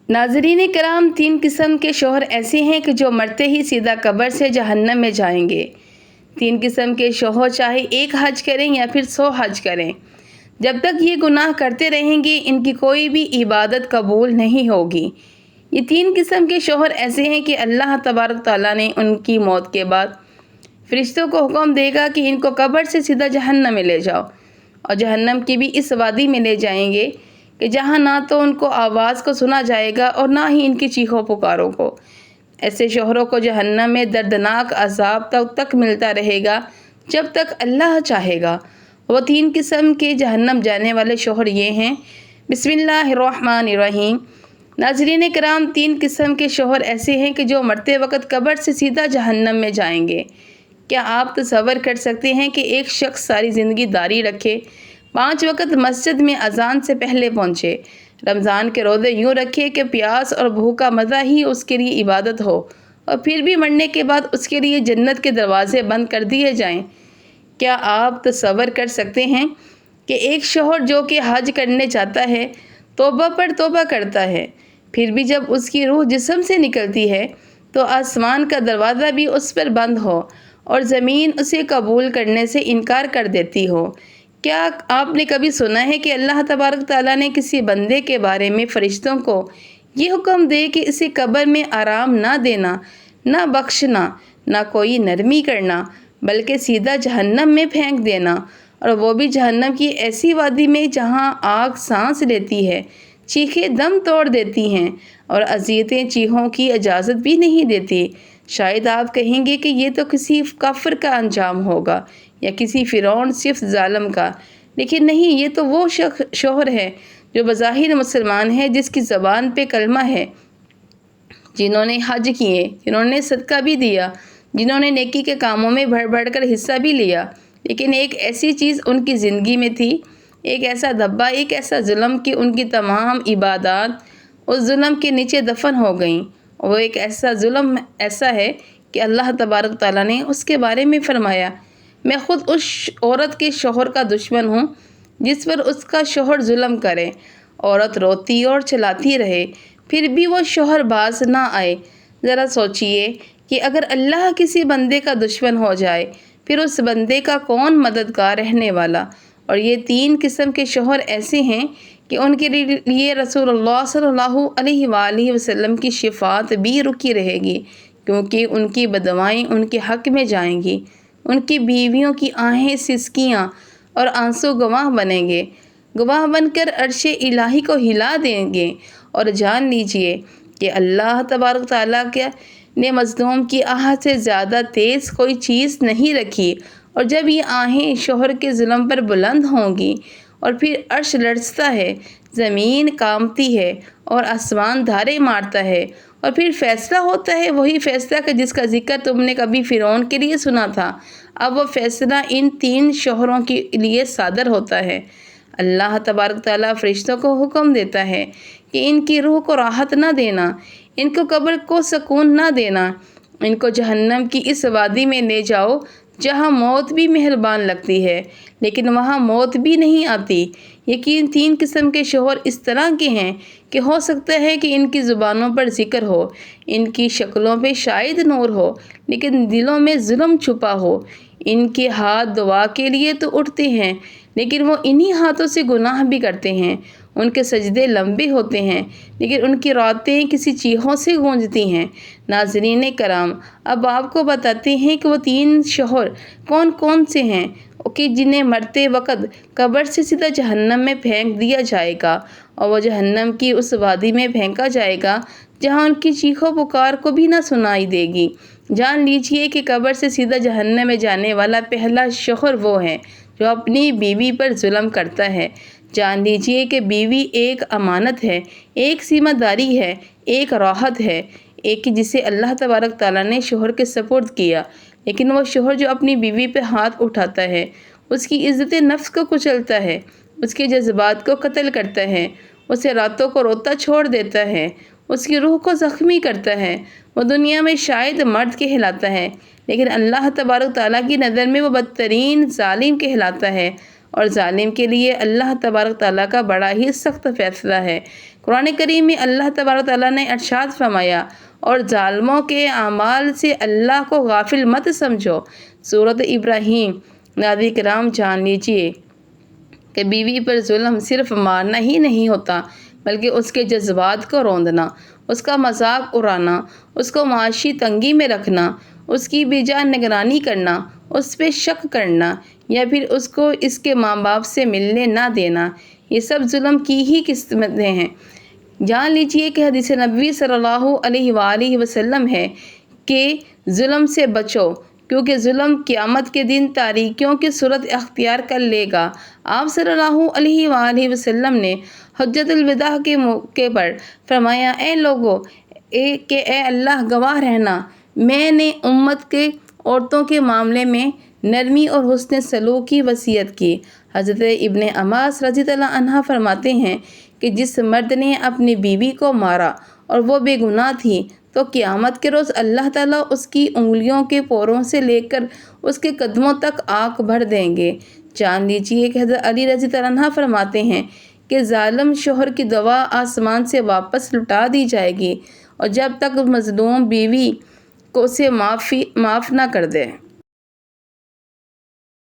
ناظرین کرام، 3 قسم کے شوہر ایسے ہیں کہ جو مرتے ہی سیدھا قبر سے جہنم میں جائیں گے۔ 3 قسم کے شوہر چاہے 1 حج کریں یا پھر 100 حج کریں، جب تک یہ گناہ کرتے رہیں گے ان کی کوئی بھی عبادت قبول نہیں ہوگی۔ یہ 3 قسم کے شوہر ایسے ہیں کہ اللہ تبارک تعالیٰ نے ان کی موت کے بعد فرشتوں کو حکم دے گا کہ ان کو قبر سے سیدھا جہنم میں لے جاؤ، اور جہنم کی بھی اس وادی میں لے جائیں گے کہ جہاں نہ تو ان کو آواز کو سنا جائے گا اور نہ ہی ان کی چیخوں پکاروں کو۔ ایسے شوہروں کو جہنم میں دردناک عذاب تک ملتا رہے گا جب تک اللہ چاہے گا۔ وہ 3 قسم کے جہنم جانے والے شوہر یہ ہیں۔ بسم اللہ الرحمن الرحیم۔ ناظرین کرام، 3 قسم کے شوہر ایسے ہیں کہ جو مرتے وقت قبر سے سیدھا جہنم میں جائیں گے۔ کیا آپ تصور کر سکتے ہیں کہ ایک شخص ساری زندگی داڑھی رکھے، 5 وقت مسجد میں اذان سے پہلے پہنچے، رمضان کے روزے یوں رکھے کہ پیاس اور بھوک کا مزہ ہی اس کے لیے عبادت ہو، اور پھر بھی مرنے کے بعد اس کے لیے جنت کے دروازے بند کر دیے جائیں؟ کیا آپ تصور کر سکتے ہیں کہ ایک شوہر جو کہ حج کرنے جاتا ہے، توبہ پر توبہ کرتا ہے، پھر بھی جب اس کی روح جسم سے نکلتی ہے تو آسمان کا دروازہ بھی اس پر بند ہو اور زمین اسے قبول کرنے سے انکار کر دیتی ہو؟ کیا آپ نے کبھی سنا ہے کہ اللہ تبارک تعالیٰ نے کسی بندے کے بارے میں فرشتوں کو یہ حکم دے کہ اسے قبر میں آرام نہ دینا، نہ بخشنا، نہ کوئی نرمی کرنا، بلکہ سیدھا جہنم میں پھینک دینا، اور وہ بھی جہنم کی ایسی وادی میں جہاں آگ سانس لیتی ہے، چیخیں دم توڑ دیتی ہیں اور اذیتیں چیخوں کی اجازت بھی نہیں دیتی؟ شاید آپ کہیں گے کہ یہ تو کسی کافر کا انجام ہوگا یا کسی فرعون صرف ظالم کا، لیکن نہیں، یہ تو وہ شوہر ہے جو بظاہر مسلمان ہے، جس کی زبان پہ کلمہ ہے، جنہوں نے حج کیے، جنہوں نے صدقہ بھی دیا، جنہوں نے نیکی کے کاموں میں بڑھ بڑھ کر حصہ بھی لیا، لیکن ایک ایسی چیز ان کی زندگی میں تھی، ایک ایسا دھبا، ایک ایسا ظلم کہ ان کی تمام عبادات اس ظلم کے نیچے دفن ہو گئیں۔ وہ ایک ایسا ظلم ایسا ہے کہ اللہ تبارک تعالیٰ نے اس کے بارے میں فرمایا، میں خود اس عورت کے شوہر کا دشمن ہوں جس پر اس کا شوہر ظلم کرے۔ عورت روتی اور چلاتی رہے، پھر بھی وہ شوہر باز نہ آئے۔ ذرا سوچئے کہ اگر اللہ کسی بندے کا دشمن ہو جائے، پھر اس بندے کا کون مددگار رہنے والا؟ اور یہ 3 قسم کے شوہر ایسے ہیں کہ ان کے لیے رسول اللہ صلی اللہ علیہ وآلہ وسلم کی شفاعت بھی رکی رہے گی، کیونکہ ان کی بددعائیں ان کے حق میں جائیں گی۔ ان کی بیویوں کی آہیں، سسکیاں اور آنسو گواہ بنیں گے، گواہ بن کر عرش الہی کو ہلا دیں گے۔ اور جان لیجئے کہ اللہ تبارک تعالیٰ نے مظلوم کی آہ سے زیادہ تیز کوئی چیز نہیں رکھی، اور جب یہ آہیں شوہر کے ظلم پر بلند ہوں گی اور پھر عرش لرزتا ہے، زمین کانپتی ہے اور آسمان دھارے مارتا ہے، اور پھر فیصلہ ہوتا ہے، وہی فیصلہ کہ جس کا ذکر تم نے کبھی فرعون کے لیے سنا تھا، اب وہ فیصلہ ان 3 شوہروں کے لیے صادر ہوتا ہے۔ اللہ تبارک تعالیٰ فرشتوں کو حکم دیتا ہے کہ ان کی روح کو راحت نہ دینا، ان کو قبر کو سکون نہ دینا، ان کو جہنم کی اس وادی میں لے جاؤ جہاں موت بھی مہربان لگتی ہے لیکن وہاں موت بھی نہیں آتی۔ یقین 3 قسم کے شوہر اس طرح کے ہیں کہ ہو سکتا ہے کہ ان کی زبانوں پر ذکر ہو، ان کی شکلوں پہ شاید نور ہو، لیکن دلوں میں ظلم چھپا ہو۔ ان کے ہاتھ دعا کے لیے تو اٹھتے ہیں، لیکن وہ انہی ہاتھوں سے گناہ بھی کرتے ہیں۔ ان کے سجدے لمبے ہوتے ہیں، لیکن ان کی راتیں کسی چیخوں سے گونجتی ہیں۔ ناظرین کرام، اب آپ کو بتاتے ہیں کہ وہ 3 شوہر کون کون سے ہیں کہ جنہیں مرتے وقت قبر سے سیدھا جہنم میں پھینک دیا جائے گا، اور وہ جہنم کی اس وادی میں پھینکا جائے گا جہاں ان کی چیخوں پکار کو بھی نہ سنائی دے گی۔ جان لیجئے کہ قبر سے سیدھا جہنم میں جانے والا پہلا شوہر وہ ہے جو اپنی بیوی پر ظلم کرتا ہے۔ جان لیجئے کہ بیوی ایک امانت ہے، ایک ذمہ داری ہے، ایک راحت ہے، ایک جسے اللہ تبارک تعالیٰ نے شوہر کے سپرد کیا، لیکن وہ شوہر جو اپنی بیوی پہ ہاتھ اٹھاتا ہے، اس کی عزت نفس کو کچلتا ہے، اس کے جذبات کو قتل کرتا ہے، اسے راتوں کو روتا چھوڑ دیتا ہے، اس کی روح کو زخمی کرتا ہے، وہ دنیا میں شاید مرد کہلاتا ہے لیکن اللہ تبارک تعالیٰ کی نظر میں وہ بدترین ظالم کہلاتا ہے، اور ظالم کے لیے اللہ تبارک تعالیٰ کا بڑا ہی سخت فیصلہ ہے۔ قرآن کریم میں اللہ تبارک تعالیٰ نے ارشاد فرمایا، اور ظالموں کے اعمال سے اللہ کو غافل مت سمجھو۔ سورۃ ابراہیم۔ ناظرین کرام، جان لیجیے کہ بیوی پر ظلم صرف مارنا ہی نہیں ہوتا، بلکہ اس کے جذبات کو روندنا، اس کا مذاق اڑانا، اس کو معاشی تنگی میں رکھنا، اس کی بے جا نگرانی کرنا، اس پہ شک کرنا، یا پھر اس کو اس کے ماں باپ سے ملنے نہ دینا، یہ سب ظلم کی ہی قسمیں ہیں۔ جان لیجیے کہ حدیث نبوی صلی اللہ علیہ وآلہ وسلم ہے کہ ظلم سے بچو، کیونکہ ظلم قیامت کے دن تاریکیوں کی صورت اختیار کر لے گا۔ آپ صلی اللہ علیہ وآلہ وسلم نے حجۃ الوداع کے موقع پر فرمایا، اے لوگو، اے اللہ گواہ رہنا، میں نے امت کے عورتوں کے معاملے میں نرمی اور حسن سلوک کی وصیت کی۔ حضرت ابن عباس رضی اللہ عنہ فرماتے ہیں کہ جس مرد نے اپنی بیوی کو مارا اور وہ بے گناہ تھی، تو قیامت کے روز اللہ تعالیٰ اس کی انگلیوں کے پوروں سے لے کر اس کے قدموں تک آگ بھر دیں گے۔ جان لیجیے کہ حضرت علی رضی اللہ عنہ فرماتے ہیں کہ ظالم شوہر کی دعا آسمان سے واپس لوٹا دی جائے گی، اور جب تک مظلوم بیوی کو اسے معاف نہ کر دے۔